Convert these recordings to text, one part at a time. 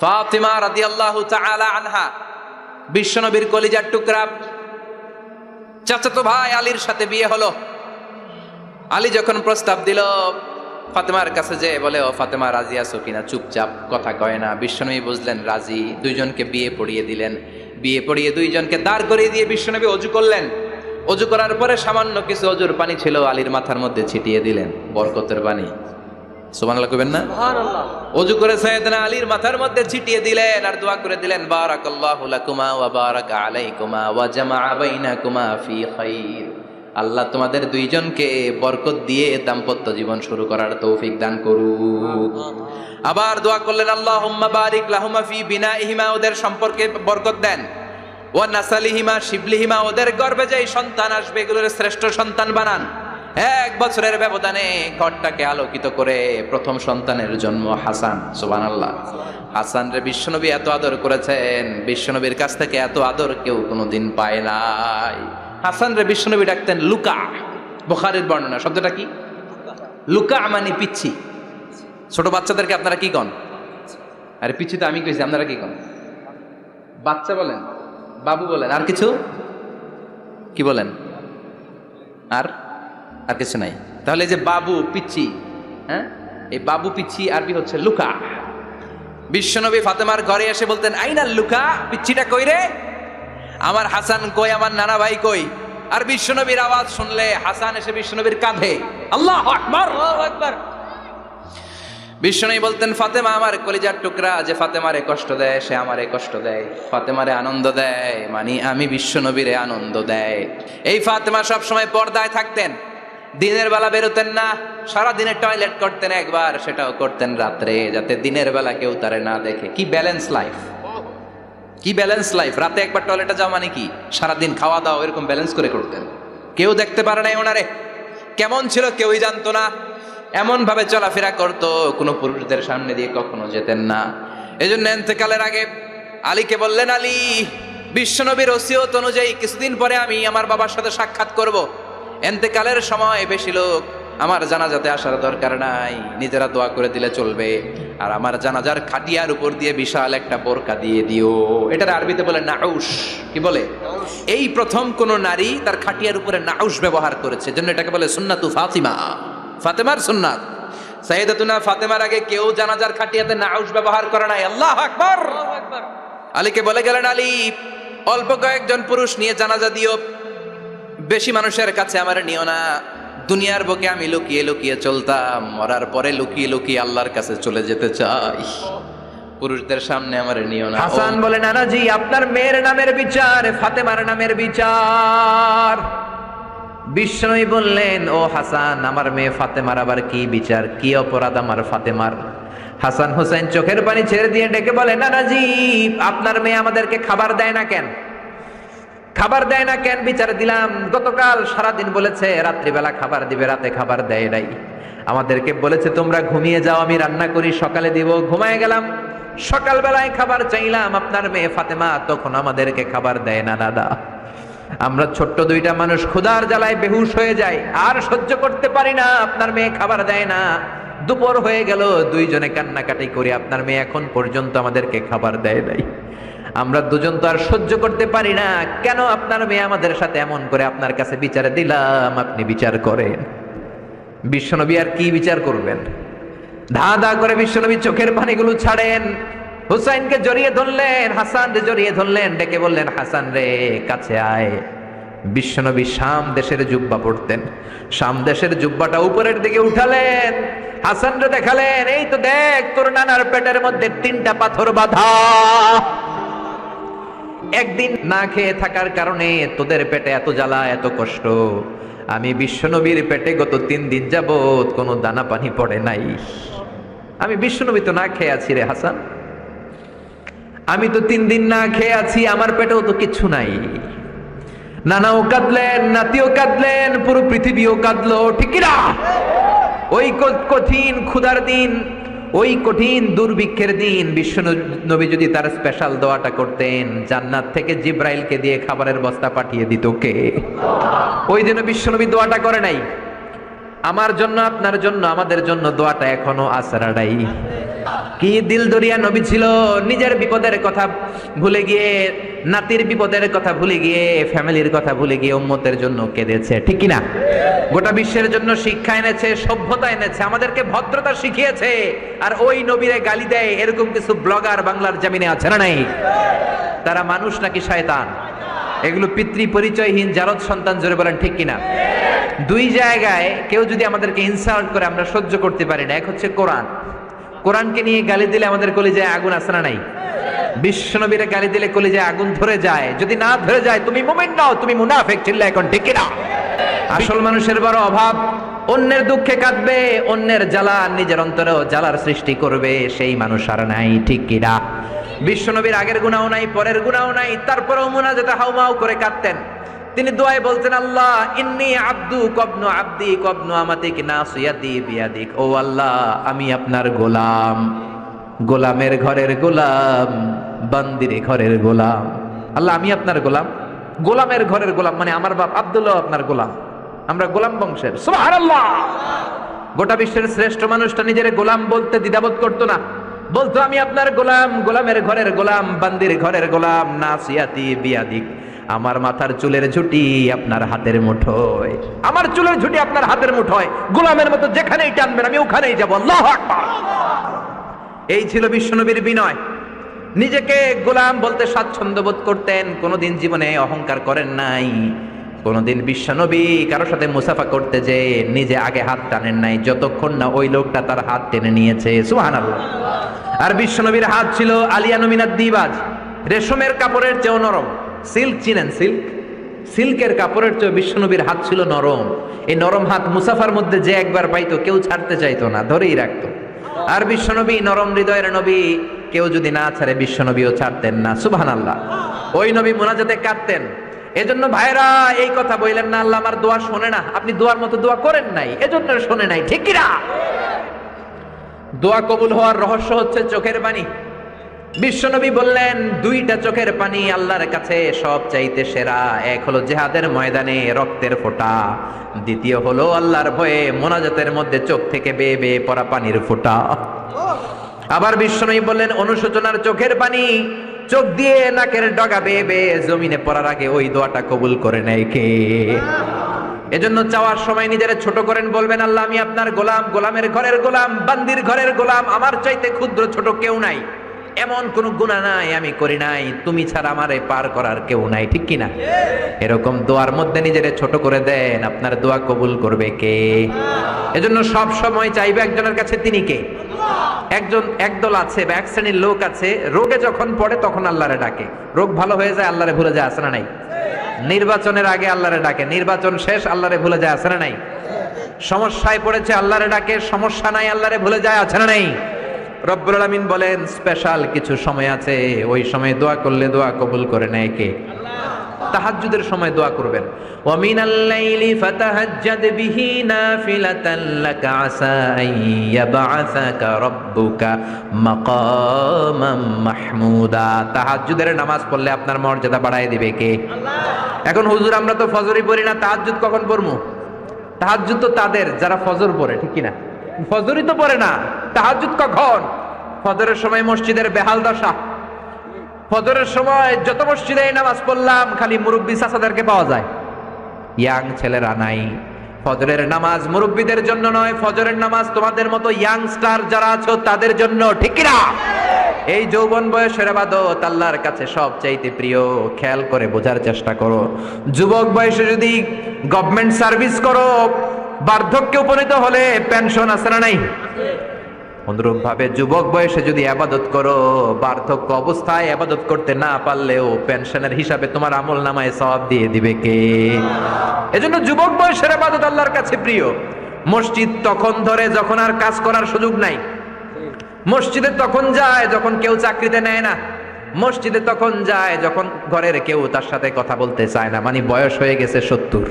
ফাতিমা রাদিয়াল্লাহু তাআলা আনহা বিশ্বনবীর কলিজার টুকরা চাচাতো ভাই আলীর সাথে বিয়ে হলো। আলী যখন প্রস্তাব দিল ফাতেমার কাছে যে বলে, ও ফাতেমা রাজি আছো কিনা? চুপচাপ, কথা কয় না। বিশ্বনবী বুঝলেন রাজি, দুইজনকে বিয়ে পড়িয়ে দিলেন। বিয়ে পড়িয়ে দুইজনকে দাঁড় করিয়ে দিয়ে বিশ্বনবী অজু করলেন। অজু করার পরে সামান্য কিছু অজুর পানি ছিল আলীর মাথার মধ্যে ছিটিয়ে দিলেন, বরকতের পানি। সুবহানাল্লাহ কইবেন না? সুবহানাল্লাহ। অজু করে সাইয়েদনা আলীর মাথার মধ্যে ছিটিয়ে দিলেন আর দোয়া করে দিলেন, বারাকাল্লাহু লাকুমা ওয়া বারাকা আলাইকুমা ওয়া জামাআ বাইনাকুমা ফি খাইর। আল্লাহ তোমাদের দুইজনকে বরকত দিয়ে দাম্পত্য জীবন শুরু করার তৌফিক দান করুক। আবার দোয়া করলেন, আল্লাহুম্মা বারিক লাহুমা ফি বিনাইহিমা, ওদের সম্পর্কে বরকত দেন। ওয়া নাসালিহিমা শিবলিহিমা, ওদের গর্ভে যে সন্তান আসবে এগুলোর শ্রেষ্ঠ সন্তান বানান। 1 বছরের ব্যবধানে ঘরটাকে আলোকিত করে প্রথম সন্তানের জন্ম হাসান। সুবহানাল্লাহ। হাসান রে বিশ্বনবী এত আদর করেছেন, বিশ্বনবীর কাছ থেকে এত আদর কেউ কোনোদিন পায় নাই। হাসান রে বিশ্বনবী ডাকতেন লুকা। বুখারীর বর্ণনা, শব্দটা কি? লুকা মানে পিচ্ছি। ছোট বাচ্চাদেরকে আপনারা কি কন? আরে পিচ্ছি তো আমি কইছি, আপনারা কি কন? বাচ্চা বলেন, বাবু বলেন, আর কিছু কি বলেন? আর কিছু নাই। তাহলে যে বাবু পিচ্ছি, হ্যাঁ, এই বাবু পিচ্ছি আরবি হচ্ছে লুকা। বিশ্বনবী ফাতেমার ঘরে এসে বলতেন, আইনাল লুকা, পিচ্ছিটা কই রে? আমার হাসান কই, আমার নানা ভাই কই? আর বিশ্বনবীর আওয়াজ শুনলে হাসান এসে বিশ্বনবীর কাঁধে, আল্লাহু আকবার, আল্লাহু আকবার। বিশ্বনবী বলতেন, ফাতেমা আমার কলিজার টুকরা, যে ফাতেমারে কষ্ট দেয় সে আমারে কষ্ট দেয়, ফাতেমারে আনন্দ দেয় মানে আমি বিশ্বনবীরে আনন্দ দেয়। এই ফাতেমা সব সময় পর্দায় থাকতেন, দিনের বেলা বেরোতেন না, সারা দিনে টয়লেট করতেন একবার, সেটাও করতেন রাত্রে, যাতে দিনের বেলা কেউ তারে না দেখে। কি ব্যালেন্স লাইফ, কি ব্যালেন্স লাইফ! রাতে একবার টয়লেটে যাওয়া মানে কি সারাদিন খাওয়া দাওয়া এরকম ব্যালেন্স করে করতেন। কেউ দেখতে পারে নাই ওনারে, কেমন ছিল কেউই জানতো না। এমন ভাবে চলাফেরা করতো, কোনো পুরুষদের সামনে দিয়ে কখনো যেতেন না। এই জন্য ইন্তেকালের আগে আলীকে বললেন, আলী, বিশ্বনবীর ওসিয়ত অনুযায়ী কিছুদিন পরে আমি আমার বাবার সাথে সাক্ষাৎ করব। ইন্তেকালের সময় বেশি লোক আমার জানাজাতে আসার দরকার নাই, নিজেরা দোয়া করে দিলে চলবে। আর আমার জানাজার খাটিয়ার উপর দিয়ে বিশাল একটা বোরকা দিয়ে দিও। এটার আরবিতে বলে নাউশ। কি বলে? এই প্রথম কোন নারী তার খাটিয়ার উপরে নাউশ ব্যবহার করেছে, জন্য এটাকে বলে সুন্নাতু ফাতিমা, ফাতেমার সুন্নাত। সাইয়েদাতুনা ফাতেমার আগে কেউ জানাজার খাটিয়াতে নাউশ ব্যবহার করে নাই। আল্লাহু আকবার। আলীকে বলে গেলেন, আলী, অল্প কয়েকজন পুরুষ নিয়ে জানাজা দিও, বেশি মানুষের কাছে আমার নিও না। দুনিয়ার বুকে আমি লুকিয়ে লুকিয়ে চলতাম, মরার পরে লুকিয়ে লুকিয়ে আল্লাহর কাছে চলে যেতে চাই, পুরুষদের সামনে আমার নিও না। হাসান বলে, নানাজি, আপনার মেয়ের নামের বিচার, ফাতেমার নামের বিচার। বিশ্বনবী বললেন, ও হাসান, আমার মেয়ে ফাতেমার আবার কি বিচার, কি অপরাধ আমার ফাতেমার? হাসান হোসেন চোখের পানি ছেড়ে দিয়ে ডেকে বলে, নানাজি, আপনার মেয়ে আমাদেরকে খাবার দেয় না কেন? খাবার দেয় না কেন বিচার দিলাম। গতকাল সারাদিন বলেছে রাত্রিবেলা খাবার দিবে, রাতে খাবার দেয় নাই। আমাদেরকে বলেছে তোমরা ঘুমিয়ে যাও, আমি রান্না করি, সকালে দিব। ঘুমায় গেলাম, সকালবেলায় খাবার চাইলাম, আপনার মেয়ে ফাতেমা তখন আমাদেরকে খাবার দেয় না। দাদা, আমরা ছোট্ট দুইটা মানুষ ক্ষুধার জ্বালায় বেহুশ হয়ে যাই, আর সহ্য করতে পারি না, আপনার মেয়ে খাবার দেয় না। দুপুর হয়ে গেল, দুইজনে কান্নাকাটি করি, আপনার মেয়ে এখন পর্যন্ত আমাদেরকে খাবার দেয় নাই। আমরা দুজন তো আর সহ্য করতে পারি না, কেন আপনার মেয়ে আমাদের সাথে এমন করে? আপনার কাছে বিচারে দিলাম, আপনি বিচার করেন। বিশ্বনবী আর কি বিচার করবেন? ধা ধা করে বিশ্বনবী চোখের পানিগুলো ছাড়েন, হুসাইনকে জড়িয়ে ধরলেন, হাসান রে জড়িয়ে ধরলেন, ডেকে বললেন, হাসান রে কাছে আয়। বিশ্বনবী শাম দেশের জুব্বা পরতেন, শাম দেশের জুব্বাটা উপরের দিকে উঠালেন, হাসান রে দেখালেন, এই তো দেখ, তোর নানার পেটের মধ্যে 3টা পাথর বাঁধা। একদিন না খেয়ে থাকার কারণে তোদের পেটে এত জ্বালা, এত কষ্ট। আমি বিশ্বনবীর পেটে গত 3 দিন যাবত কোনো দানা পানি পড়ে নাই। আমি বিশ্বনবী তো না খেয়ে আছি রে হাসান, আমি তো 3 দিন না খেয়ে আছি, আমার পেটেও তো কিছু নাই। নানাও কাঁদলেন, নাতিও কাঁদলেন, পুরো পৃথিবীও কাঁদলো, ঠিক না? ওই কঠিন ক্ষুধার দিন, ওই কঠিন দুর্ভিক্ষের দিন বিশ্বনবী যদি তার স্পেশাল দোয়াটা করতেন, জান্নাত থেকে জিব্রাইলকে দিয়ে খাবারের বস্তা পাঠিয়ে দিত কে? ওই দিন বিশ্বনবী দোয়াটা করে নাই। আমার জন্য, আপনার জন্য, আমাদের জন্য দোয়াটা এখনো আসরাডাই। কি দিল দরিয়া নবী ছিল, নিজের বিপদের কথা ভুলে গিয়ে, নাতির বিপদের কথা ভুলে গিয়ে, ফ্যামিলির কথা ভুলে গিয়ে উম্মতের জন্য কেঁদেছে, ঠিক কিনা? গোটা বিশ্বের জন্য শিক্ষা এনেছে, সভ্যতা এনেছে, আমাদেরকে ভদ্রতা শিখিয়েছে। আর ওই নবীরে গালি দেয় এরকম কিছু ব্লগার বাংলার জমিনে আছে না নাই? তারা মানুষ নাকি শয়তান? এগুলো পিতৃ পরিচয়হীন জারদ সন্তান, জোরে বলেন ঠিক কিনা? দুই জায়গায় কেউ যদি আমাদেরকে ইনসাল্ট করে আমরা সহ্য করতে পারি না। এক হচ্ছে কোরআন, কোরআনকে নিয়ে গালি দিলে আমাদের কলিজায় আগুন আছে না নাই? বিশ্বনবীরে গালি দিলে কলিজায় আগুন ধরে যায়। যদি না ধরে যায় তুমি মুমিন নও, তুমি মুনাফিক। চিল্লা এখন ঠিক কিনা? আসল মানুষের বড় অভাব, অন্যের দুঃখে কাঁদবে, অন্যের জ্বালা নিজের অন্তরেও জ্বালার সৃষ্টি করবে, সেই মানুষ আর নাই, ঠিক কিনা? বিশ্বনবীর আগের গুনাহও নাই, পরের গুনাহও নাই, তারপরেও মুনাজাতে হাউমাউ করে কাঁদতেন। তিনি দোয়ায় বলতেন, আল্লাহ ইন্নী আব্দু কবনু আব্দি কবনু আমাতিক নাসিয়াতি বিয়াদিক। ও আল্লাহ, আমি আপনার গোলাম, গোলামের ঘরের গোলাম, বান্দির ঘরের গোলাম। আল্লাহ আমি আপনার গোলাম, গোলামের ঘরের গোলাম, মানে আমার বাপ আব্দুল্লাহ আপনার গোলাম, আমরা গোলাম বংশের। সুবহানাল্লাহ। গোটা বিশ্বের শ্রেষ্ঠ মানুষটা নিজের গোলাম বলতে দ্বিধাবোধ করতো না, বলতো আমি আপনার গোলাম, গোলামের ঘরের গোলাম, বান্দির ঘরের গোলাম, নাসিয়াতি বিয়াদিক। আমার মাথার চুলের ঝুঁটি আপনার হাতের মুঠোয়, আমার চুলের ঝুঁটি আপনার হাতের মুঠোয়, গোলামের মতো যেখানেই টানবেন আমি ওখানেই যাব। আল্লাহু আকবার। এই ছিল বিশ্বনবীর বিনয়। নিজেকে গোলাম বলতে স্বাচ্ছন্দ্য বোধ করতেন, কোনোদিন জীবনে অহংকার করেন নাই। কোনোদিন বিশ্বনবী কারো সাথে মুসাফা করতে যে নিজে আগে হাত টানেন নাই, যতক্ষণ না ওই লোকটা তার হাত টেনে নিয়েছে। সুবহানাল্লাহ। আর বিশ্বনবীর হাত ছিল আলিয়ানু মিনাদ দিবাজ, রেশমের কাপড়ের চেয়েও নরম। সিল্ক চিনেন? সিল্ক, সিল্কের কাপড়ের চেয়ে বিশ্বনবীর হাত ছিল নরম। এই নরম হাত মুসাফার মধ্যে যে একবার পাইতো কেউ ছাড়তে চাইতো না, ধরেই রাখতো। আর বিশ্বনবী নরম হৃদয়ের নবী, কেউ যদি না ছাড়ে বিশ্বনবীও ছাড়তেন না। সুবহানাল্লাহ। ওই নবী মুনাজাতে কাঁদতেন। এজন্য ভাইরা এই কথা বললেন না আল্লাহ আমার দোয়া শোনে না, আপনি দোয়ার মতো দোয়া করেন নাই, এজন্য শোনে নাই, ঠিক কি না? দোয়া কবুল হওয়ার রহস্য হচ্ছে চোখের পানি। বিশ্বনবী বললেন দুইটা চোখের পানি আল্লাহর কাছে সব চাইতে সেরা। এক হলো জিহাদের ময়দানে রক্তের ফোঁটা, দ্বিতীয় হলো আল্লাহর ভয়ে মোনাজাতের মধ্যে চোখ থেকে বেয়ে বেয়ে পড়া পানির ফোঁটা। আবার বিশ্বনবী বললেন অনুশোচনার চোখের পানি, চোখ দিয়ে নাকের ডগা বেয়ে বেয়ে জমিনে পড়ার আগে ওই দোয়াটা কবুল করে নেয় কে? এজন্য চাওয়ার সময় নিজেরা ছোট করেন, বলবেন আল্লাহ আমি আপনার গোলাম, গোলামের ঘরের গোলাম, বান্দির ঘরের গোলাম, আমার চাইতে ক্ষুদ্র ছোট কেউ নাই, এমন কোন গুনাহ নাই আমি করি নাই, তুমি ছাড়া আমারে পার করার কেউ নাই, ঠিক কিনা? এরকম দোয়ার মধ্যে নিজেরে ছোট করে দেন, আপনার দোয়া কবুল করবে কে? এজন্য সব সময় চাইবে একজনের কাছে, তিনি কে? একদল আছে বা এক শ্রেণীর লোক আছে, রোগে যখন পড়ে তখন আল্লাহরে ডাকে, রোগ ভালো হয়ে যায় আল্লাহরে ভুলে যায়, আছে না নাই? নির্বাচনের আগে আল্লাহরে ডাকে, নির্বাচন শেষ আল্লাহরে ভুলে যায়, আছে না নাই? সমস্যায় পড়েছে আল্লাহরে ডাকে, সমস্যা নাই আল্লাহরে ভুলে যায়, আছে না নাই? রব্বুল আলামিন বলেন স্পেশাল কিছু সময় আছে, ওই সময় দোয়া করলে দোয়া কবুল করে নেয় কে? তাহাজ্জুদের সময় দোয়া করবেন। ওয়া মিনাল লাইলি ফাতাহাজ্জাদ বিহি নাফিলাতান লাকা আসা আন ইয়াবআসাকা রাব্বুকা মাকামাম মাহমুদা। তাহাজ্জুদের নামাজ পড়লে আপনার মর্যাদা বাড়ায় দিবে কে? আল্লাহ। এখন হুজুর আমরা তো ফজরই পড়ি না, তাহাজ্জুদ কখন পড়মু? তাহাজ্জুদ তো তাদের যারা ফজর পড়ে, ঠিক কি না? ফজরই তো পড়ে না, তাহাজ্জুদ কখন? ফজরের সময় মসজিদের বেহাল দশা। ফজরের সময় যত মসজিদে নামাজ পড়লাম খালি মুরব্বী চাচাদেরকে পাওয়া যায়, ইয়াং ছেলেরা নাই। ফজরের নামাজ মুরব্বীদের জন্য নয়, ফজরের নামাজ তোমাদের মতো ইয়াংস্টার যারা আছো তাদের জন্য, ঠিক কি না? এই যৌবন বয়সের ইবাদত আল্লাহর কাছে সবচাইতে প্রিয়। খেয়াল করে বোঝার চেষ্টা করো, যুবক বয়সে যদি গভর্নমেন্ট সার্ভিস করো, বার্ধক্যে উপনীত হলে পেনশন আছে না নাই? অনুরূপ ভাবে যুবক বয়সে যদি ইবাদত করো, বার্ধক্য অবস্থায় ইবাদত করতে না পারলেও পেনশনের হিসাবে তোমার আমল নামায় সওয়াব দিয়ে দিবে কে? এজন্য যুবক বয়সের ইবাদত আল্লাহর কাছে প্রিয়। মসজিদ তখন ধরে যখন আর কাজ করার সুযোগ নাই, মসজিদে তখন যায় যখন কেউ চাকরিতে নেয় না, মসজিদে তখন যায় যখন ঘরের কেউ তার সাথে কথা বলতে চায় না, মানে বয়স হয়ে গেছে 70,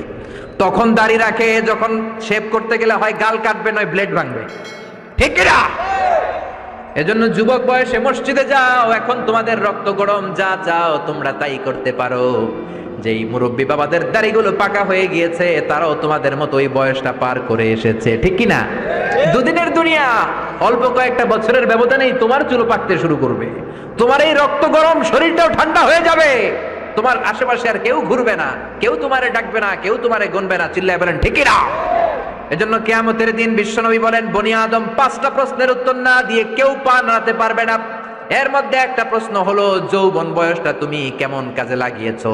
তখন দাড়ি রাখে, যখন শেভ করতে গেলে হয় গাল কাটবে নয় ব্লেড ভাঙবে, ঠিক না? এজন্য যুবক বয়সে মসজিদে যাও, এখন তোমাদের রক্ত গরম, যা চাও তোমরা তাই করতে পারো। যেই মুরব্বী বাবাদের দাড়িগুলো পাকা হয়ে গিয়েছে তারাও তোমাদের মতো ওই বয়সটা পার করে এসেছে, ঠিক কি না? দুদিনের দুনিয়া, অল্প কয়েকটা বছরের ব্যবধানেই তোমার চুল পাকতে শুরু করবে, তোমার এই রক্ত গরম শরীরটাও ঠান্ডা হয়ে যাবে, তোমার আশেপাশে আর কেউ ঘুরবে না, কেউ তোমারে ডাকবে না, কেউ তোমারে গুনবে না, চিল্লায় বলেন ঠিক কি না? এজন্য কিয়ামতের দিন বিশ্বনবী বলেন, বনি আদম 5টা প্রশ্নের উত্তর না দিয়ে কেউ পা নাড়াতে পারবে না। এর মধ্যে একটা প্রশ্ন হলো, যৌবন বয়সটা তুমি কেমন কাজে লাগিয়েছো?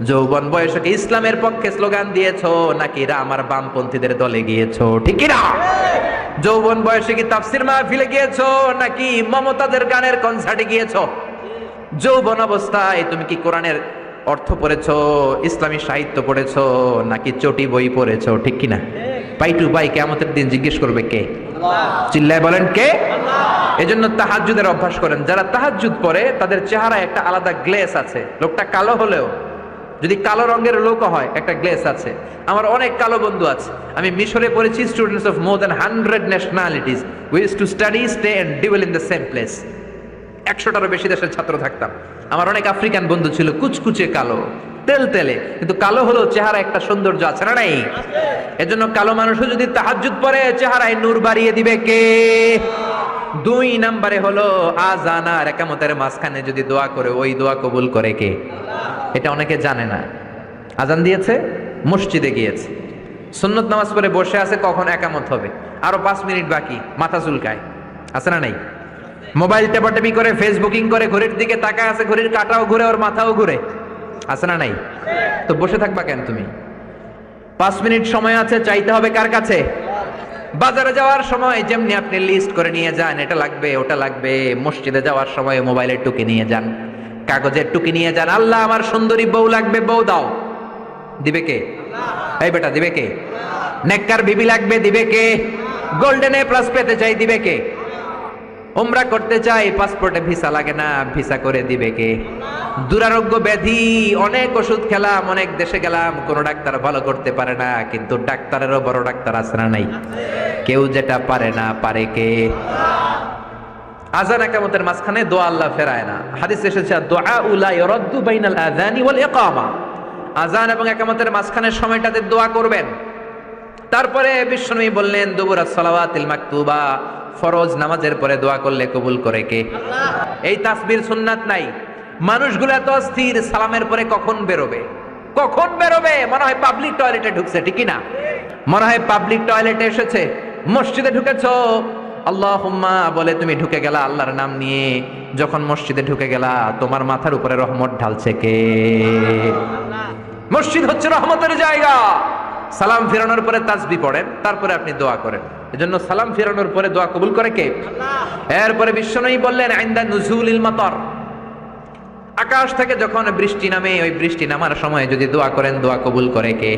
যৌবন বয়সে কি ইসলামের পক্ষে স্লোগান দিয়েছো নাকি আমার বামপন্থীদের দলে গিয়েছো, ঠিক কি না? যৌবন বয়সে কি তাফসির মাহফিলে গিয়েছো নাকি মমতাজের গানের কনসার্টে গিয়েছো? যৌবন অবস্থায় তুমি কি কোরআনের অর্থ পড়েছো, ইসলামী সাহিত্য পড়েছো নাকি চটি বই পড়েছো, ঠিক কি না? পাই টু পাই কিয়ামতের দিন জিজ্ঞেস করবে কে? চিল্লায় বলেন কে? এজন্য তাহাজ্জুদের অভ্যাস করেন। যারা তাহাজ্জুদ পড়ে তাদের চেহারায় একটা আলাদা গ্লেস আছে। লোকটা কালো হলেও, যদি কালো রঙের লোক হয়, একটা গ্লেস আছে। আমার অনেক কালো বন্ধু আছে। আমি মিশরে পড়েছি, students of more than 100 nationalities we used to study, stay and dwell in the same place. 100টারও বেশি দেশের ছাত্র থাকতাম। আমার অনেক আফ্রিকান বন্ধু ছিল, কুচকুচে কালো, তেল তেলে, কিন্তু কালো হলেও চেহারা একটা সৌন্দর্য আছে না নাই? এজন্য কালো মানুষও যদি তাহাজ্জুদ পড়ে চেহারায় নূর বাড়িয়ে দিবে কে? 2 নম্বরে হলো আযান আর ইকামতের মাঝখানে যদি দোয়া করে, ওই দোয়া কবুল করে কে? এটা অনেকে জানে না। আযান দিয়েছে, মসজিদে গিয়েছে, সুন্নত নামাজ পড়ে বসে আছে, কখন ইকামত হবে, আরো 5 মিনিট বাকি, মাথা চুলকায়, আছে না নাই? মোবাইল টেপাটেপি করে, ফেসবুকিং করে, ঘড়ির দিকে তাকায় আছে, ঘড়ির কাঁটাও ঘুরে, ওর মাথাও ঘুরে, আছে না নাই? তো বসে থাকবা কেন তুমি? 5 মিনিট সময় আছে, চাইতে হবে কার কাছে? বাজারে যাওয়ার সময় যেমনি আপনি লিস্ট করে নিয়ে যান, এটা লাগবে ওটা লাগবে, মসজিদে যাওয়ার সময় মোবাইলের টুকি নিয়ে যান, কাগজের টুকি নিয়ে যান। আল্লাহ আমার সুন্দরী বউ লাগবে, বউ দাও, দিবে কে? এই বেটা, দিবে কে? নেককার বিবি লাগবে, দিবে কে? গোল্ডেন এ প্লাস পেতে চাই, দিবে কে? উমরা করতে চাই, পাসপোর্টে ভিসা লাগে না, ভিসা করে দিবে কে? দুরারোগ্য ব্যাধি, অনেক ওষুধ খেলাম, অনেক দেশে গেলাম, কোন ডাক্তার ভালো করতে পারে না, কিন্তু ডাক্তারেরও বড় ডাক্তার আছে না নাই? কেউ যেটা পারে না, পারে কে? আযান ইকামতের মাঝখানে দোয়া আল্লাহ ফেরায় না। হাদিস এসেছে, দুআ লা ইরাদ্দু বাইনাল আযানি ওয়াল ইকামা। আযান এবং ইকামতের মাঝখানে সময়টাতে দোয়া করবেন। তারপরে বিশ্বনবী বললেন, দুবুরাস সালাওয়াতিল মাকতুবা, ফরজ নামাজের পরে দোয়া করলে কবুল করে কে? এই তাসবির সুন্নাত নাই। মানুষগুলো এত অস্থির, সালামের পরে কখন বেরোবে, কখন বেরোবে, মনে হয় পাবলিক টয়লেটে ঢুকছে, ঠিক কি না? মনে হয় পাবলিক টয়লেটে এসেছে, মসজিদে ঢুকেছো, আল্লাহুম্মা বলে তুমি ঢুকে গেলা আল্লাহর নাম নিয়ে। যখন মসজিদে ঢুকে গেলা, তোমার মাথার উপরে রহমত ঢালছে কে? মসজিদ হচ্ছে রহমতের জায়গা। সালাম ফেরানোর পরে তাসবিহ পড়েন, তারপরে আপনি দোয়া করেন। এজন্য সালাম ফেরানোর পরে দোয়া কবুল করে কে? এরপরে বিশ্বনবী বললেন, আইন্দা নুজুলিল মাতার, আকাশ থেকে যখন বৃষ্টি নামে, ওই বৃষ্টি নামার সময় যদি দোয়া করেন, দোয়া কবুল করে কে?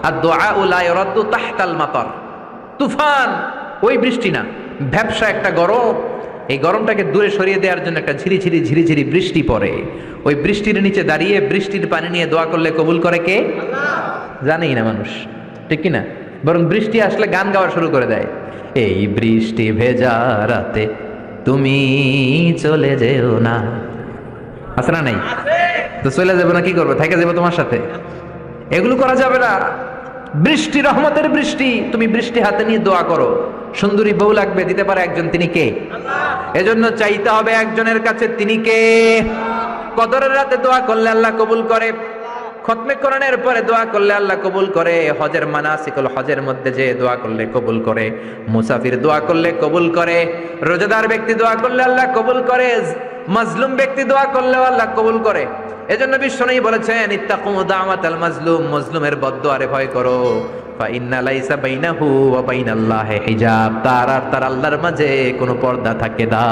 আর দোয়া লা ইরাদ্দু তাহতাল মাতার, তুফান, ওই বৃষ্টি না, ভ্যাপসা একটা গরম, এই গরমটাকে দূরে সরিয়ে দেওয়ার জন্য একটা ঝিরিঝিরি ঝিরিঝিরি বৃষ্টি পড়ে, ওই বৃষ্টির নিচে দাঁড়িয়ে বৃষ্টির পানি নিয়ে দোয়া করলে কবুল করে কে? জানেই না মানুষ, ঠিক কি না? বরং বৃষ্টি আসলে গান গাওয়া শুরু করে দেয়, এই বৃষ্টি ভেজা রাতে তুমি চলে যেও না, আছে না নাই? তো চলে যাবো না, কি করবো, থেকে যাবো তোমার সাথে? এগুলো করা যাবে না। বৃষ্টি রহমতের বৃষ্টি, তুমি বৃষ্টি হাতে নিয়ে দোয়া করো। সুন্দরী বউ লাগবে, দিতে পারে একজন, তিনি কে? এজন্য চাইতে হবে একজনের কাছে, তিনি কে? কদরের রাতে দোয়া করলে আল্লাহ কবুল করে, খতমে কোরআনের পরে দোয়া করলে আল্লাহ কবুল করে, হজের মানাসিকুল হজের মধ্যে যে দোয়া করলে কবুল করে, মুসাফির দোয়া করলে কবুল করে, রোজাদার ব্যক্তি দোয়া করলে আল্লাহ কবুল করে, মাজলুম ব্যক্তি দোয়া করলেও আল্লাহ কবুল করে। এজন্য বিশ্বনবী বলেছেন, ইত্তাকু দাওয়াতাল মাজলুম, মাজলুমের বদদোয়ারে ভয় করো, ফা ইন্না লাইসা বাইনাহু ওয়া বাইনাল্লাহি হিজাব, তার আর তার আল্লাহর মাঝে কোনো পর্দা থাকে না।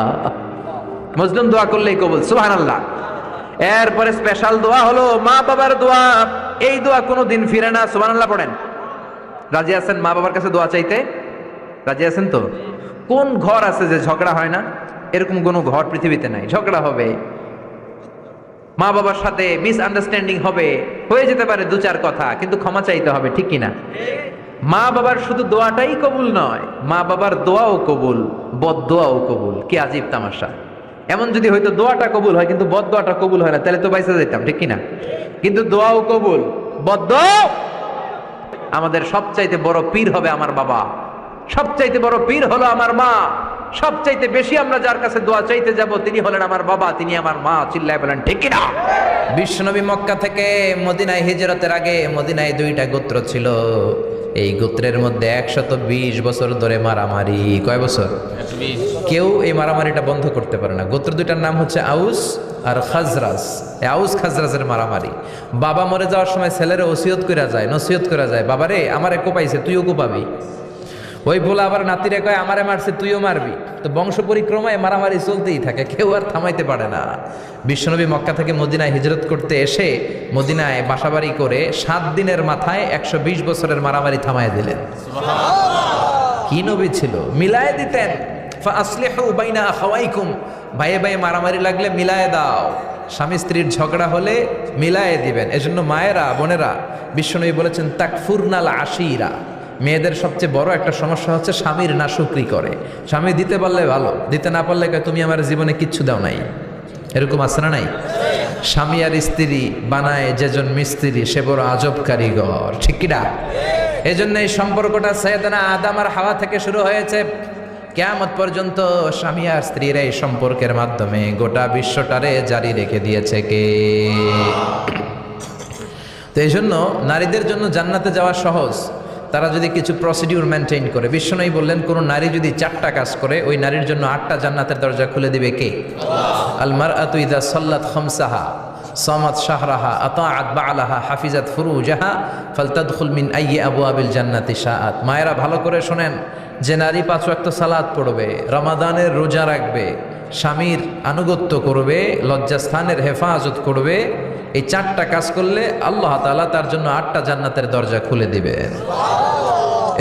মাজলুম দোয়া করলেই কবুল, সুবহানাল্লাহ। এরপরে স্পেশাল দোয়া হলো মা বাবার দোয়া। এই দোয়া কোনোদিন ফিরে না, সুবহানাল্লাহ পড়েন। রাজি আছেন মা বাবার কাছে দোয়া চাইতে? রাজি আছেন তো? কোন ঘর আছে যে ঝগড়া হয় না? এরকম কোনো ঘর পৃথিবীতে নাই। ঝগড়া হবে, মা বাবার সাথে মিসআন্ডারস্ট্যান্ডিং হবে, হয়ে যেতে পারে 2-4 কথা, কিন্তু ক্ষমা চাইতে হবে, ঠিক কিনা? মা বাবার শুধু দোয়াটাই কবুল নয়, মা বাবার দোয়াও কবুল, বদদোয়াও কবুল। কি আজীব তামাশা! এমন যদি হয়তো দোয়াটা কবুল হয় কিন্তু বদদোয়াটা কবুল হয় না, তাহলে তো বাইসা যেতাম, ঠিক কিনা? কিন্তু দোয়াও কবুল, বদ্ধ। আমাদের সবচাইতে বড় পীর হবে আমার বাবা, সবচাইতে বড় পীর হলো আমার মা, সবচাইতে বেশি আমরা যার কাছে দোয়া চাইতে যাব তিনি হলেন আমার বাবা, তিনি আমার মা। চিল্লায় বলেন ঠিক কি না? বিশ্বনবী মক্কা থেকে মদিনায় হিজরতের আগে মদিনায় 2টা গোত্র ছিল। এই গোত্রের মধ্যে 120 বছর ধরে মারামারি। কয় বছর? কেউ এই মারামারিটা বন্ধ করতে পারে না। গোত্র 2টার নাম হচ্ছে আউস আর খাজরাজ। এই আউস খাজরাজের মারামারি। বাবা মরে যাওয়ার সময় ছেলেরা ওসিয়ত করে যায়, নসিহত করে যায়, বাবারে আমারে কোপাইছে তুইও কোপাবি। ওই বলে আবার নাতিরে কয় আমারে মারছে তুইও মারবি। তো বংশ পরিক্রমায় মারামারি চলতেই থাকে, কেউ আর থামাইতে পারে না। বিশ্বনবী মক্কা থেকে মদিনায় হিজরত করতে এসে মদিনায় বাসাবাড়ি করে 7 দিনের মাথায় 120 বছরের মারামারি থামায় দিলেন। কি নবী ছিল, মিলায় দিতেন। ফাসলিহু বাইনা আখাওয়াইকুম, ভাইয়ে ভাইয়ে মারামারি লাগলে মিলায়ে দাও। স্বামী স্ত্রীর ঝগড়া হলে মিলায়ে দিবেন। এজন্য মায়েরা বোনেরা বিশ্বনবী বলেছেন তাকফুরনাল আশিরা, মেয়েদের সবচেয়ে বড় একটা সমস্যা হচ্ছে স্বামীর নাশুকরি করে। স্বামী দিতে পারলে ভালো, দিতে না পারলে কয় তুমি আমার জীবনে কিচ্ছু দাও নাই। এরকম আছে না নাই? স্বামী আর স্ত্রী বানায় যেজন মিস্ত্রি সে বড় আজব কারিগর, ঠিক কি না? এই জন্য এই সম্পর্কটা সাইয়েদনা আদম আর হাওয়া থেকে শুরু হয়েছে। কিয়ামত পর্যন্ত স্বামী আর স্ত্রীর এই সম্পর্কের মাধ্যমে গোটা বিশ্বটারে জারি রেখে দিয়েছে কে? তো এই জন্য নারীদের জন্য জান্নাতে যাওয়া সহজ, তারা যদি কিছু প্রসিডিউর মেনটেন করে। বিশ্বনবী বললেন কোন নারী যদি 4টা কাজ করে ওই নারীর জন্য 8টা জান্নাতের দরজা খুলে দিবে কে? আল মারআতু ইযা সাল্লাত খামসাহা সামাত শাহরাহা আতাআত বা'লাহা হাফিজাত ফুরুজাহা ফালতাদখুল মিন আইয়ি আবওয়াবিল জান্নাতি শাআত। মায়েরা ভালো করে শুনেন, যে নারী 5 ওয়াক্ত সালাত পড়বে, রমাদানের রোজা রাখবে, স্বামীর আনুগত্য করবে, লজ্জাস্থানের হেফাজত করবে, এই 4টা কাজ করলে আল্লাহ তাআলা তার জন্য 8টা জান্নাতের দরজা খুলে দিবেন।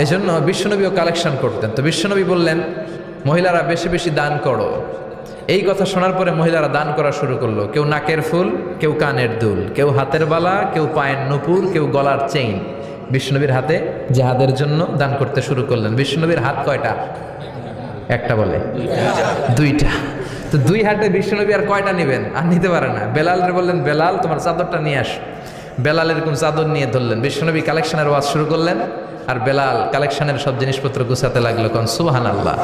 এজন্য বিশ্বনবীও কালেকশন করতেন। তো বিশ্বনবী বললেন মহিলারা বেশি বেশি দান করো। এই কথা শোনার পরে মহিলারা দান করা শুরু করলো। কেউ নাকের ফুল, কেউ কানের দুল, কেউ হাতের বালা, কেউ পায়ের নুপুর, কেউ গলার চেইন বিশ্বনবীর হাতে জিহাদের জন্য দান করতে শুরু করলেন। বিশ্বনবীর হাত কয়টা? একটা বলে 2টা। তো 2 হাতে বিশ্বনবী আর কয়টা নেবেন? আর নিতে পারে না। বেলালের বললেন বেলাল তোমার চাদরটা নিয়ে আস। বেলাল এরকম চাদর নিয়ে ধরলেন। বিশ্বনবী কালেকশনের ওয়াজ শুরু করলেন আর বেলাল কালেকশনের সব জিনিসপত্র গুছাতে লাগলো। কোন সুবহানাল্লাহ।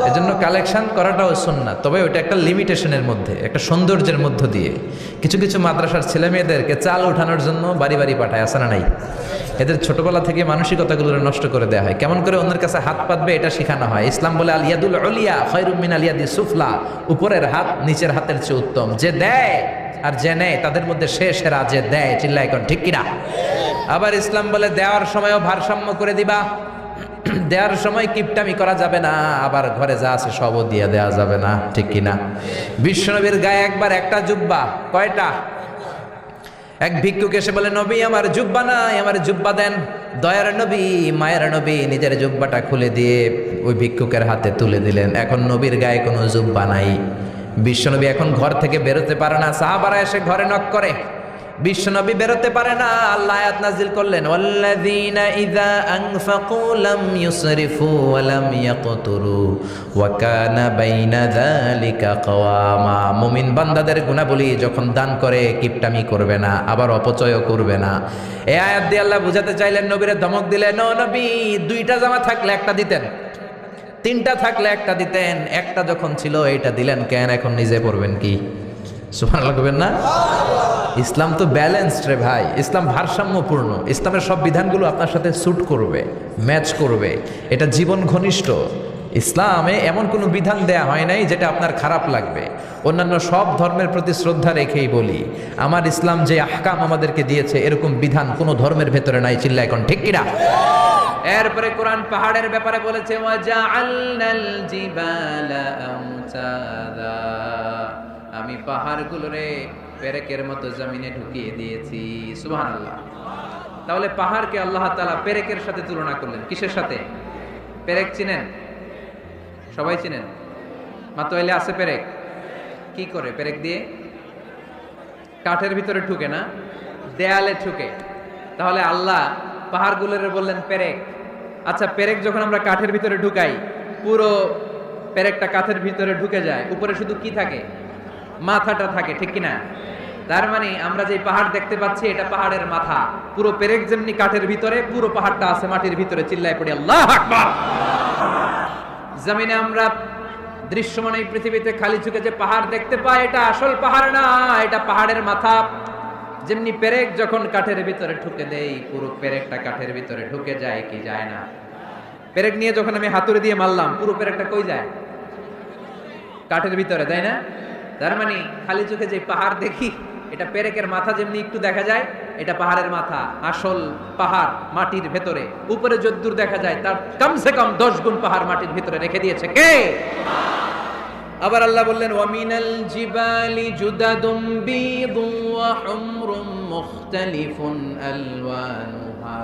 এজন্য কালেকশন করাটাও সুন্নাত, তবে ওইটা একটা লিমিটেশনের মধ্যে, একটা সৌন্দর্যের মধ্য দিয়ে। কিছু কিছু মাদ্রাসার ছেলে মেয়েদেরকে চাল উঠানোর জন্য বাড়ি বাড়ি পাঠায়, আসে না নাই? এদের ছোটবেলা থেকে মানসিকতাগুলো নষ্ট করে দেওয়া হয়। কেমন করে অন্যের কাছে হাত পাতবে এটা শেখানো হয়। ইসলাম বলে আল ইয়াদুল উলিয়া খায়রুম মিনাল ইয়াদি সুফলা, উপরের হাত নিচের হাতের চেয়ে উত্তম। যে দেয় আর যে নেয় তাদের মধ্যে সে সেরা যে দেয়। চিল্লায় এখন ঠিক কিনা? আবার ইসলাম বলে দেওয়ার সময়ও ভারসাম্য করে দিবা। দেওয়ার সময় কিপটামি করা যাবে না, আবার ঘরে যা আছে সবও দিয়ে দেওয়া যাবে না, ঠিক কিনা? বিশ্বনবীর গায়ে একবার একটা জুব্বা, কয়টা? এক ভিক্ষুক এসে বলে নবী আমার জুব্বা নাই, আমার জুব্বা দেন। দয়ার নবী মায়ের নবী নিজের জুব্বাটা খুলে দিয়ে ওই ভিক্ষুকের হাতে তুলে দিলেন। এখন নবীর গায়ে কোনো জুব্বা নাই। বিশ্বনবী এখন ঘর থেকে বেরোতে পারে না। সাহাবারা এসে ঘরে নক করে, বিশ্বনবী বেরোতে পারে না। আল্লাহ আয়াত নাজিল করলেন ওয়াল্লাযীনা ইযা আনফাকু লাম ইউসরিফু ওয়া লাম ইয়াকতুরু ওয়া কানা বাইনা যালিকা কওয়ামা। মুমিন বান্দাদের গুণাবলী যখন দান করে কিপটামি করবে না, আবার অপচয়ও করবে না। এই আয়াত দিয়ে আল্লাহ বুঝাতে চাইলেন, নবীরে ধমক দিলেন, ও নবী 2টা জামা থাকলে একটা দিতেন, 3টা থাকলে একটা দিতেন, একটা যখন ছিল এইটা দিলেন কেন? এখন নিজে পড়বেন কি? সুবহানাল্লাহ কইবেন না? ইসলাম তো ব্যালেন্সড রে ভাই, ইসলাম ভারসাম্যপূর্ণ। ইসলামের সব বিধানগুলো আপনার সাথে স্যুট করবে, ম্যাচ করবে, এটা জীবন ঘনিষ্ঠ। ইসলামে এমন কোনো বিধান দেয়া হয় নাই যেটা আপনার খারাপ লাগবে। অন্যান্য সব ধর্মের প্রতি শ্রদ্ধা রেখেই বলি, আমার ইসলাম যে আহকাম আমাদেরকে দিয়েছে এরকম বিধান কোনো ধর্মের ভেতরে নাই। চিল্লা এখন ঠিক কিনা? এরপরে কোরআন পাহাড়ের ব্যাপারে বলেছে ওয়াজআলনাল জিবালা আমসাদা, আমি পাহাড়গুলোরে পেরেকের মতো জমিনে ঢুকিয়ে দিয়েছি। সুবহানাল্লাহ। তাহলে পাহাড়কে আল্লাহ তাআলা পেরেকের সাথে তুলনা করলেন। কিসের সাথে? পেরেক চিনেন? সবাই চিনেন? মাতোয়াইলে আছে পেরেক। কি করে পেরেক দিয়ে? কাঠের ভিতরে ঢুকে না, দেয়ালে ঢুকে। তাহলে আল্লাহ পাহাড়গুলোরে বললেন পেরেক। আচ্ছা, পেরেক যখন আমরা কাঠের ভিতরে ঢুকাই, পুরো পেরেকটা কাঠের ভিতরে ঢুকে যায়, উপরে শুধু কি থাকে? মাথাটা থাকে, ঠিক কিনা? তার মানে আমরা যে পাহাড় দেখতে পাচ্ছি এটা পাহাড়ের মাথা, পুরো পেরেক যেমনি কাঠের ভিতরে, পুরো পাহাড়টা আছে মাটির ভিতরে। চিল্লায় পড়ি আল্লাহু আকবার। জমিনে আমরা দৃশ্যমান এই পৃথিবীতে খালি চোখে যে পাহাড় দেখতে পাই এটা আসল পাহাড় না, এটা পাহাড়ের মাথা। যেমনি পেরেক যখন কাঠের ভিতরে ঢুকে দেই, পুরো পেরেকটা কাঠের ভিতরে ঢুকে যায় কি যায় না? পেরেক নিয়ে যখন আমি হাতুড়ি দিয়ে মারলাম, পুরো পেরেকটা কই যায়? কাঠের ভিতরে, তাই না? তার মানে খালি চোখে যে পাহাড় দেখি এটা পেরেকের মাথা যেমনি একটু দেখা যায়, এটা পাহাড়ের মাথা। আসল পাহাড় মাটির ভেতরে, উপরে যদ্দূর দেখা যায় তার কমসে কম 10 গুণ পাহাড় মাটির ভিতরে রেখে দিয়েছে কে? আবার আল্লাহ বললেন ওয়ামিনাল জিবালি জুদাদুম বীদুন ওয়া হুমরুম মুখতালিফুন আলওয়ানুহা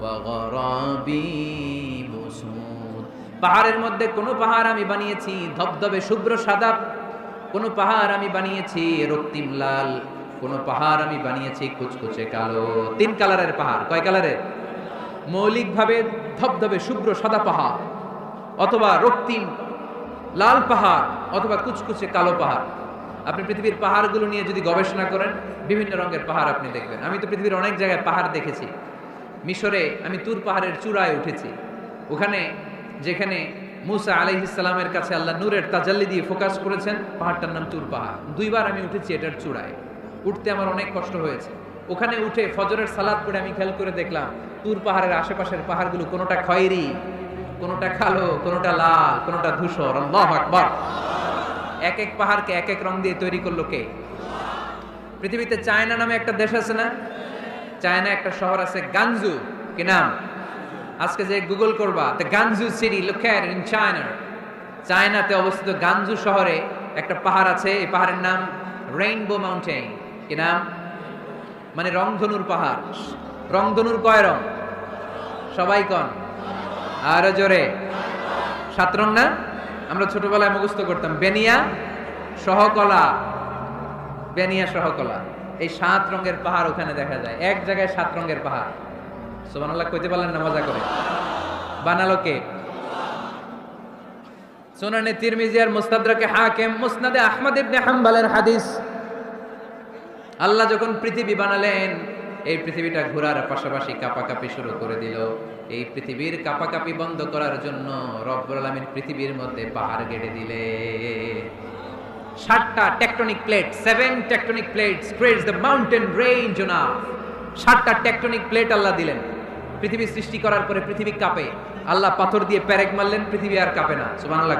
ওয়া গরাবিবু সুদ। পাহাড়ের মধ্যে কোন পাহাড় আমি বানিয়েছি ধবধবে শুভ্র সাদা, কোন পাহাড় আমি বানিয়েছি রক্তিম লাল, কোন পাহাড় আমি বানিয়েছি কুচকুচে কালো। 3 কালারের পাহাড়। কয় কালারের? মৌলিকভাবে ধবধবে শুভ্র সাদা পাহাড়, অথবা রক্তিম লাল পাহাড়, অথবা কুচকুচে কালো পাহাড়। আপনি পৃথিবীর পাহাড়গুলো নিয়ে যদি গবেষণা করেন, বিভিন্ন রঙের পাহাড় আপনি দেখবেন। আমি তো পৃথিবীর অনেক জায়গায় পাহাড় দেখেছি। মিশরে আমি তুর পাহাড়ের চূড়ায় উঠেছি। ওখানে যেখানে মুসা আলাইহিস সালামের কাছে আল্লাহ নূরের তাজাল্লি দিয়ে ফোকাস করেছেন, পাহাড়টার নাম তুর পাহাড়। 2 বার আমি উঠেছি এটার চূড়ায়। উঠতে আমার অনেক কষ্ট হয়েছে। ওখানে উঠে ফজরের সালাত পড়ে আমি খেয়াল করে দেখলাম তুর পাহাড়ের আশেপাশের পাহাড়গুলো কোনোটা খয়েরি, কোনোটা কালো, কোনোটা লাল, কোনোটা ধূসর। আল্লাহু আকবার। এক এক পাহাড়কে এক এক রং দিয়ে তৈরি করলো কে? পৃথিবীতে চায়না নামে একটা দেশ আছে না? চায়না একটা শহর আছে গানজু। কি নাম? আজকে যে গুগল করবা, the গানজু city located in China. চায়নাতে অবস্থিত গানজু শহরে একটা পাহাড় আছে। এই পাহাড়ের নাম রেইনবো মাউন্টেন। কি নাম? মানে রংধনুর পাহাড়। রংধনুর কয় রং? সবাই কন, আরো জোরে। 7 রং না? আমরা ছোটবেলায় মুখস্থ করতাম বেনিয়া সহকলা, বেনিয়া সহকলা। এই 7 রঙের পাহাড় ওখানে দেখা যায়। এক জায়গায় 7 রঙের পাহাড়। সুবহানাল্লাহ কইতে পারলেন না? মজা করে বানালো কে? সুনানে তিরমিজি আর মুস্তাদরাকে হাকিম, মুসনাদে আহমদ ইবনে হাম্বলের হাদিস। আল্লাহ যখন পৃথিবী বানালেন, এই পৃথিবীটা ঘোরার পাশাপাশি কাঁপাকাঁপি শুরু করে দিল। এই পৃথিবীর কাঁপাকাঁপি বন্ধ করার জন্য রব্বুল আলামিন পৃথিবীর মধ্যে পাহাড় গেড়ে দিলে। 7টা tectonic plate, 7 tectonic plates creates the mountain range on earth. 7টা টেকটনিক প্লেট আল্লাহ দিলেন। পৃথিবী সৃষ্টি করার পরে পৃথিবী কাঁপে। আল্লাহ পাথর দিয়ে পেরেক মারলেন, পৃথিবী আর কাঁপে না। সুবহানাল্লাহ।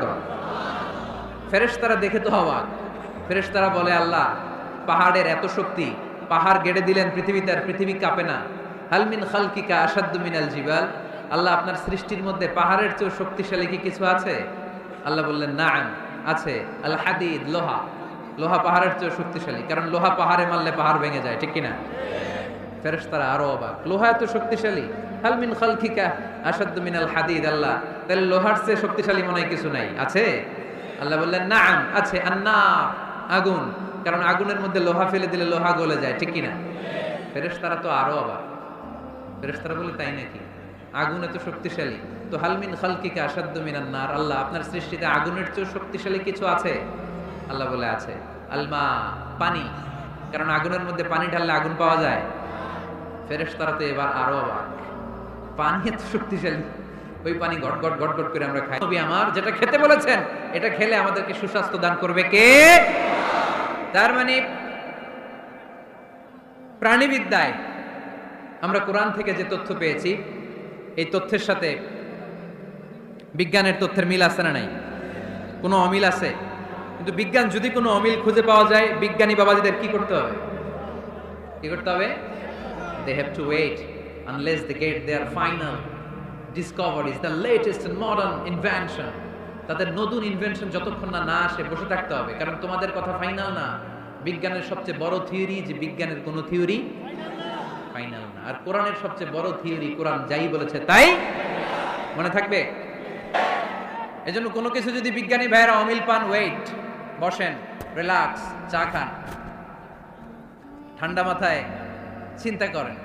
ফেরেশতারা দেখে তো অবাক। ফেরেশতারা বলে আল্লাহ পাহাড়ের এত শক্তি, পাহাড় গেড়ে দিলেন পৃথিবীতে আর পৃথিবী কাঁপে না। হাল মিন খালকিকা আশাদ্দু মিনাল জিবাল। আল্লাহ আপনার সৃষ্টির মধ্যে পাহাড়ের চেয়ে শক্তিশালী কি কিছু আছে? আল্লাহ বললেন নাআম, আছে। আল হাদিদ, লোহা। লোহা পাহাড়ের চেয়ে শক্তিশালী, কারণ লোহা পাহাড়ে মারলে পাহাড় ভেঙে যায়, ঠিক কিনা? ফেরেশতারা আরো অবাক, লোহা এত শক্তিশালী। হাল মিন খালকিকা আশাদ্দু মিনাল হাদিদ। আল্লাহ তাহলে লোহার চেয়ে শক্তিশালী মনে হয় কিছু নাই, আছে? আল্লাহ বললেন নাআম, আছে। আন্নার, আগুন, কারণ আগুনের মধ্যে লোহা ফেলে দিলে লোহা গলে যায়, ঠিক কিনা? ফেরেশতারা তো আরো অবাক। ফেরেশতারা বলে তাই নাকি? আগুন এত শক্তিশালী, তো হাল মিন খালকিকা আশাদ্দু মিনান নার। আল্লাহ আপনার সৃষ্টিতে আগুনের চেয়ে শক্তিশালী কিছু আছে? আল্লাহ বলে আছে। আলমা, পানি, কারণ আগুনের মধ্যে পানি ঢাললে আগুন পাওয়া যায়। ফেরেশতারা তো এবার আরো অবাক, পানি এত শক্তিশালী, ওই পানি গট গট গট গট করে আমরা খাই। নবী আমার যেটা খেতে বলেছেন, এটা খেলে আমাদেরকে সুস্বাস্থ্য দান করবে কে? তার মানে প্রাণীবিদ্যায় আমরা কোরআন থেকে যে তথ্য পেয়েছি, এই তথ্যের সাথে বিজ্ঞানের তথ্যের মিল আছে না নাই? কোনো অমিল আছে? কিন্তু বিজ্ঞান যদি কোনো অমিল খুঁজে পাওয়া যায়, বিজ্ঞানী বাবাজিদের কি করতে হবে? কি করতে হবে? They have to wait unless they get their final discoveries, the latest and modern invention. তাদের নতুন ইনভেনশন যতক্ষণ না আসে বসে থাকতে হবে, কারণ তোমাদের কথা ফাইনাল না। বিজ্ঞানের সবচেয়ে বড় থিওরি যে বিজ্ঞানের কোনো থিওরি ফাইনাল না। আর কোরআনের সবচেয়ে বড় থিওরি, কোরআন যাই বলেছে তাই। মনে থাকবে? এজন্য কোনো কিছু যদি বিজ্ঞানী ভাইয়েরা অমিল পান, ওয়েট, বসেন, রিল্যাক্স, চা খান, ঠান্ডা মাথায় চিন্তা করেন।